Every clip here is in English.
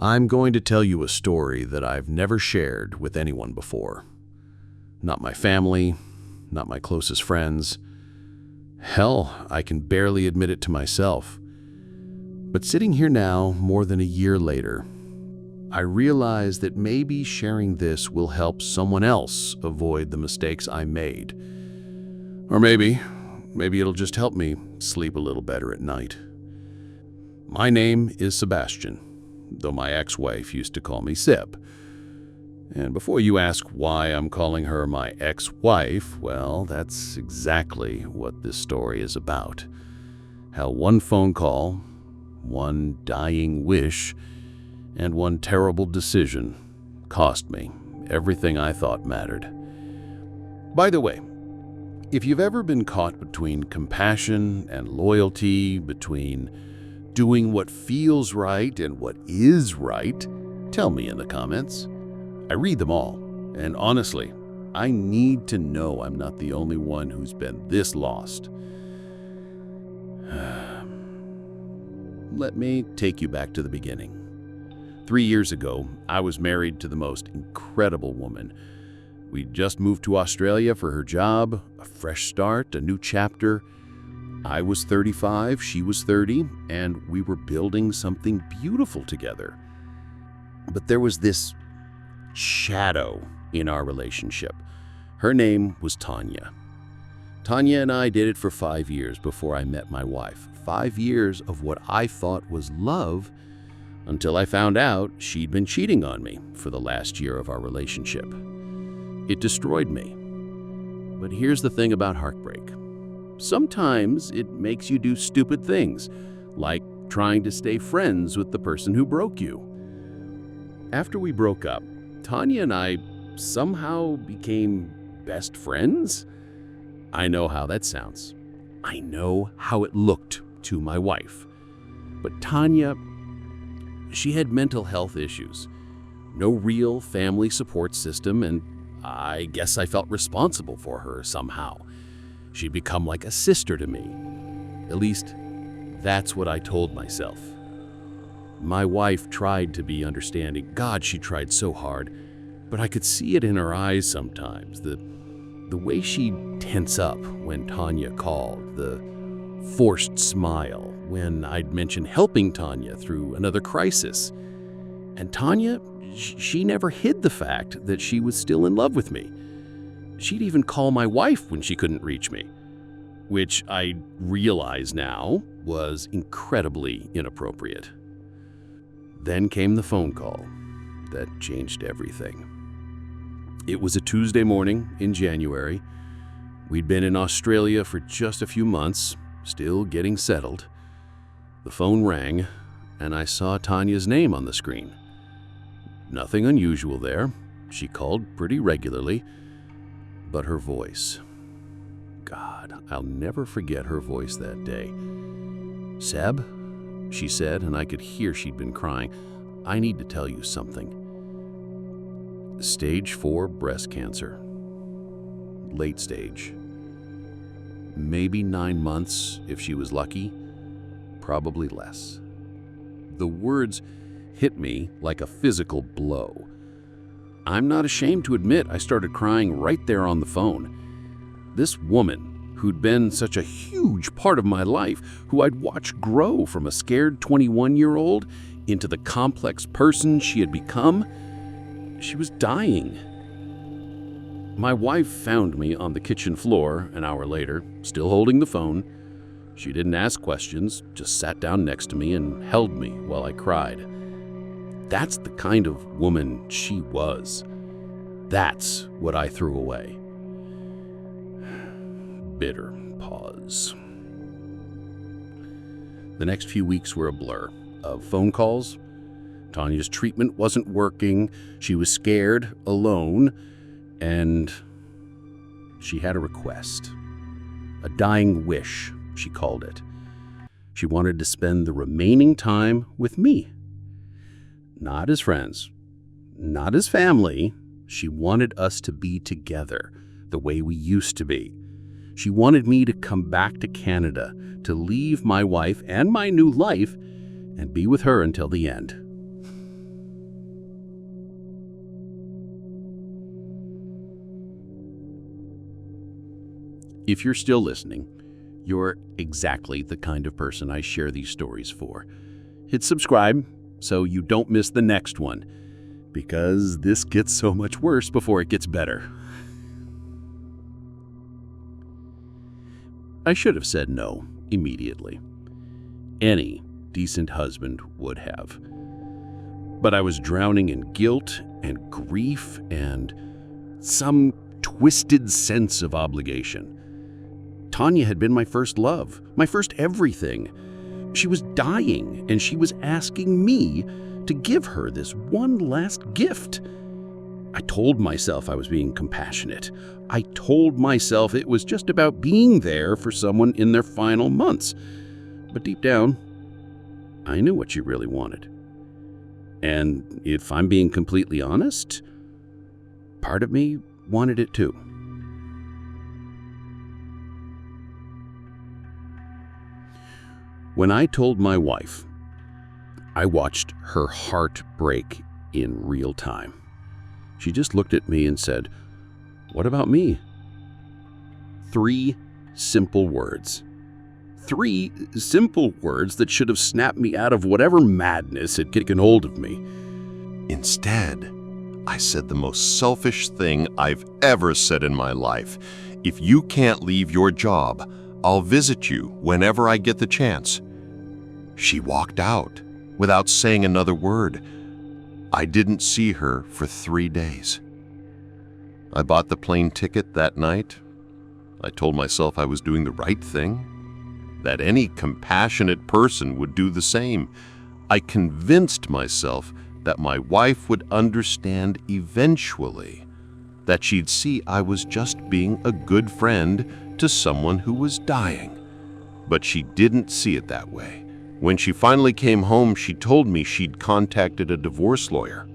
I'm going to tell you a story that I've never shared with anyone before. Not my family, not my closest friends. Hell, I can barely admit it to myself. But sitting here now, more than a year later, I realize that maybe sharing this will help someone else avoid the mistakes I made. Or maybe it'll just help me sleep a little better at night. My name is Sebastian, though my ex-wife used to call me Seb. And before you ask why I'm calling her my ex-wife, well, that's exactly what this story is about. How one phone call, one dying wish, and one terrible decision cost me everything I thought mattered. By the way, if you've ever been caught between compassion and loyalty, between doing what feels right and what is right, tell me in the comments. I read them all, and honestly, I need to know I'm not the only one who's been this lost. Let me take you back to the beginning. 3 years ago, I was married to the most incredible woman. We'd just moved to Australia for her job, a fresh start, a new chapter. I was 35, she was 30, and we were building something beautiful together. But there was this shadow in our relationship. Her name was Tanya. Tanya and I did it for 5 years before I met my wife. 5 years of what I thought was love, until I found out she'd been cheating on me for the last year of our relationship. It destroyed me. But here's the thing about heartbreak. Sometimes it makes you do stupid things, like trying to stay friends with the person who broke you. After we broke up, Tanya and I somehow became best friends. I know how that sounds. I know how it looked to my wife. But Tanya, she had mental health issues, no real family support system, and I guess I felt responsible for her somehow. She'd become like a sister to me. At least, that's what I told myself. My wife tried to be understanding. God, she tried so hard, but I could see it in her eyes sometimes. The way she'd tense up when Tanya called, the forced smile when I'd mention helping Tanya through another crisis. And Tanya, she never hid the fact that she was still in love with me. She'd even call my wife when she couldn't reach me, which I realize now was incredibly inappropriate. Then came the phone call that changed everything. It was a Tuesday morning in January. We'd been in Australia for just a few months, still getting settled. The phone rang, and I saw Tanya's name on the screen. Nothing unusual there. She called pretty regularly. But her voice. God, I'll never forget her voice that day. "Seb," she said, and I could hear she'd been crying. "I need to tell you something. Stage 4 breast cancer. Late stage. Maybe 9 months if she was lucky. Probably less." The words hit me like a physical blow. I'm not ashamed to admit I started crying right there on the phone. This woman, who'd been such a huge part of my life, who I'd watched grow from a scared 21-year-old into the complex person she had become, she was dying. My wife found me on the kitchen floor an hour later, still holding the phone. She didn't ask questions, just sat down next to me and held me while I cried. That's the kind of woman she was. That's what I threw away. Bitter pause. The next few weeks were a blur of phone calls. Tanya's treatment wasn't working. She was scared, alone, and she had a request. A dying wish, she called it. She wanted to spend the remaining time with me. Not as friends, not as family. She wanted us to be together the way we used to be. She wanted me to come back to Canada, to leave my wife and my new life and be with her until the end. If you're still listening, you're exactly the kind of person I share these stories for. Hit subscribe so you don't miss the next one, because this gets so much worse before it gets better. I should have said no immediately. Any decent husband would have. But I was drowning in guilt and grief and some twisted sense of obligation. Tanya had been my first love, my first everything. She was dying, and she was asking me to give her this one last gift. I told myself I was being compassionate. I told myself it was just about being there for someone in their final months. But deep down, I knew what she really wanted. And if I'm being completely honest, part of me wanted it too. When I told my wife, I watched her heart break in real time. She just looked at me and said, "What about me?" 3 simple words. 3 simple words that should have snapped me out of whatever madness had taken hold of me. Instead, I said the most selfish thing I've ever said in my life. If you can't leave your job, I'll visit you whenever I get the chance. She walked out without saying another word. I didn't see her for 3 days. I bought the plane ticket that night. I told myself I was doing the right thing, that any compassionate person would do the same. I convinced myself that my wife would understand eventually, that she'd see I was just being a good friend to someone who was dying. But she didn't see it that way. When she finally came home, she told me she'd contacted a divorce lawyer.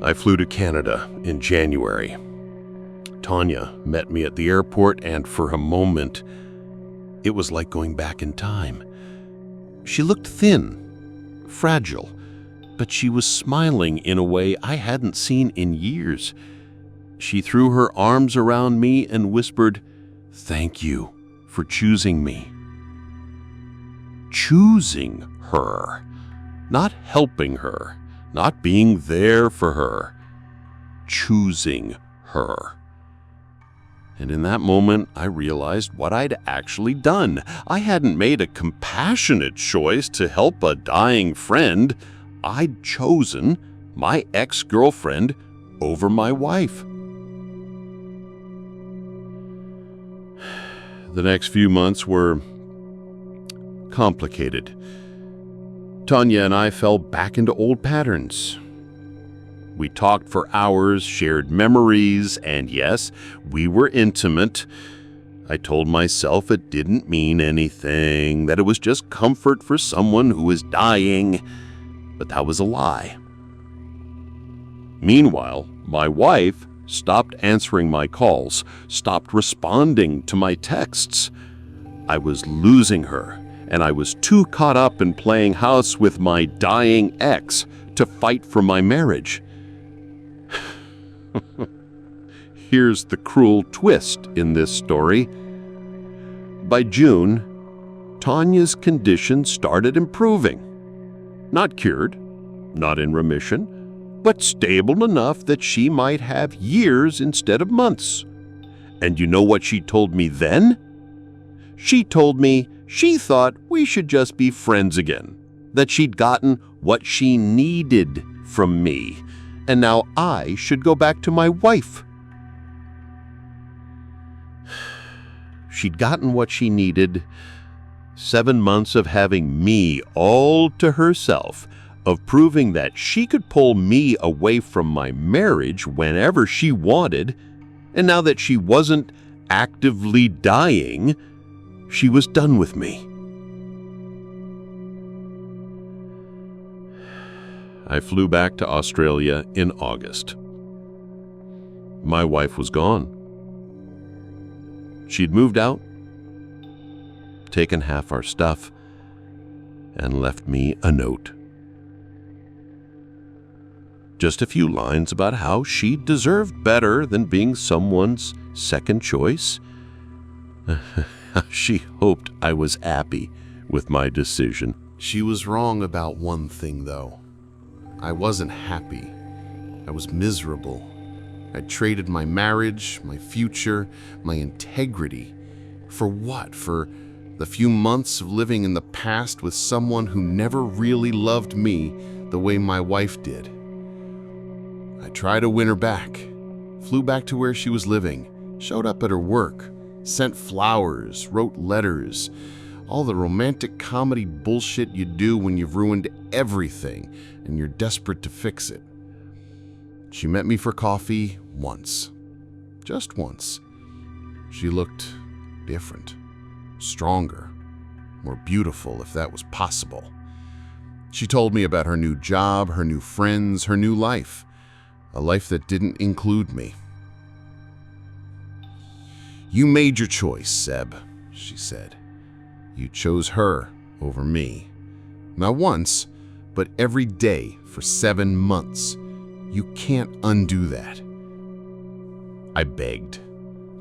I flew to Canada in January. Tanya met me at the airport, and for a moment, it was like going back in time. She looked thin, fragile, but she was smiling in a way I hadn't seen in years. She threw her arms around me and whispered, "Thank you for choosing me." Choosing her, not helping her, not being there for her. Choosing her. And in that moment, I realized what I'd actually done. I hadn't made a compassionate choice to help a dying friend. I'd chosen my ex-girlfriend over my wife. The next few months were complicated. Tanya and I fell back into old patterns. We talked for hours, shared memories, and yes, we were intimate. I told myself it didn't mean anything, that it was just comfort for someone who was dying, but that was a lie. Meanwhile, my wife stopped answering my calls, stopped responding to my texts. I was losing her, and I was too caught up in playing house with my dying ex to fight for my marriage. Here's the cruel twist in this story. By June, Tanya's condition started improving. Not cured, not in remission, but stable enough that she might have years instead of months. And you know what she told me then? She told me she thought we should just be friends again, that she'd gotten what she needed from me, and now I should go back to my wife. She'd gotten what she needed. 7 months of having me all to herself, of proving that she could pull me away from my marriage whenever she wanted, and now that she wasn't actively dying, she was done with me. I flew back to Australia in August. My wife was gone. She'd moved out, taken half our stuff, and left me a note. Just a few lines about how she deserved better than being someone's second choice. She hoped I was happy with my decision. She was wrong about one thing, though. I wasn't happy. I was miserable. I traded my marriage, my future, my integrity. For what? For the few months of living in the past with someone who never really loved me the way my wife did. I tried to win her back. Flew back to where she was living, showed up at her work, sent flowers, wrote letters, all the romantic comedy bullshit you do when you've ruined everything and you're desperate to fix it. She met me for coffee once. Just once. She looked different, stronger, more beautiful if that was possible. She told me about her new job, her new friends, her new life. A life that didn't include me. "You made your choice, Seb," she said. "You chose her over me. Not once, but every day for 7 months. You can't undo that." I begged.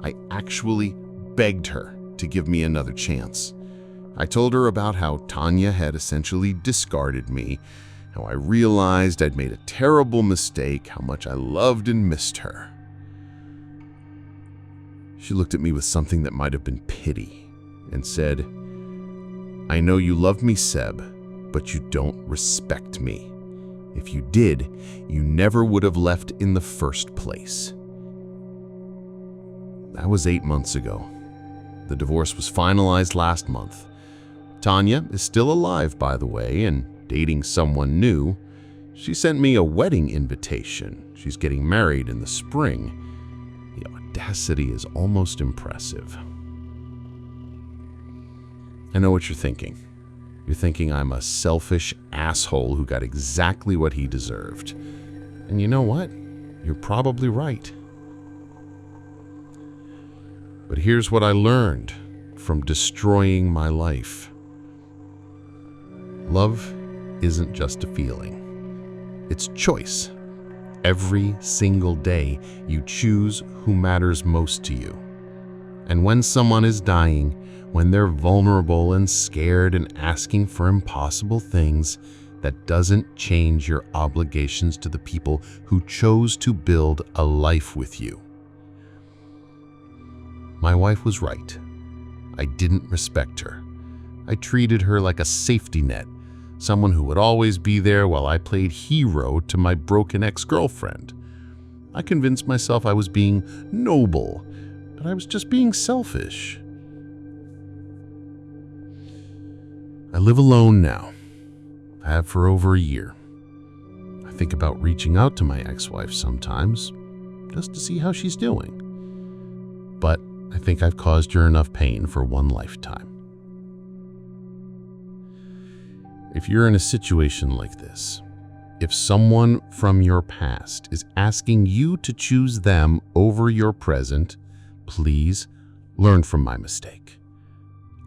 I actually begged her to give me another chance. I told her about how Tanya had essentially discarded me, how I realized I'd made a terrible mistake, how much I loved and missed her. She looked at me with something that might have been pity and said, "I know you love me, Seb, but you don't respect me. If you did, you never would have left in the first place." That was 8 months ago. The divorce was finalized last month. Tanya is still alive, by the way, and dating someone new. She sent me a wedding invitation. She's getting married in the spring. The audacity is almost impressive. I know what you're thinking. You're thinking I'm a selfish asshole who got exactly what he deserved. And you know what? You're probably right. But here's what I learned from destroying my life. Love isn't just a feeling. It's choice. Every single day, you choose who matters most to you. And when someone is dying, when they're vulnerable and scared and asking for impossible things, that doesn't change your obligations to the people who chose to build a life with you. My wife was right. I didn't respect her. I treated her like a safety net, someone who would always be there while I played hero to my broken ex-girlfriend. I convinced myself I was being noble, but I was just being selfish. I live alone now. I have for over a year. I think about reaching out to my ex-wife sometimes, just to see how she's doing. But I think I've caused her enough pain for one lifetime. If you're in a situation like this, if someone from your past is asking you to choose them over your present, please learn from my mistake.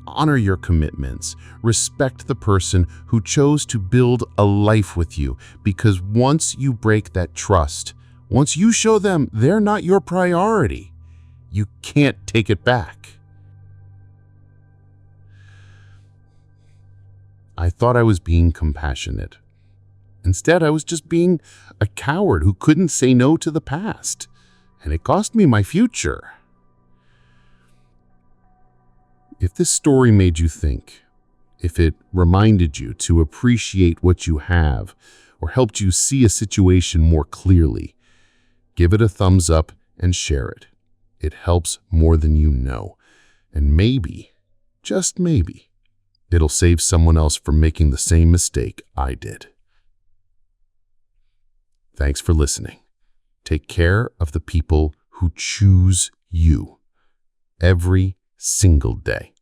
Honor your commitments. Respect the person who chose to build a life with you, because once you break that trust, once you show them they're not your priority, you can't take it back. I thought I was being compassionate. Instead, I was just being a coward who couldn't say no to the past, and it cost me my future. If this story made you think, if it reminded you to appreciate what you have, or helped you see a situation more clearly, give it a thumbs up and share it. It helps more than you know, and maybe, just maybe, it'll save someone else from making the same mistake I did. Thanks for listening. Take care of the people who choose you every single day.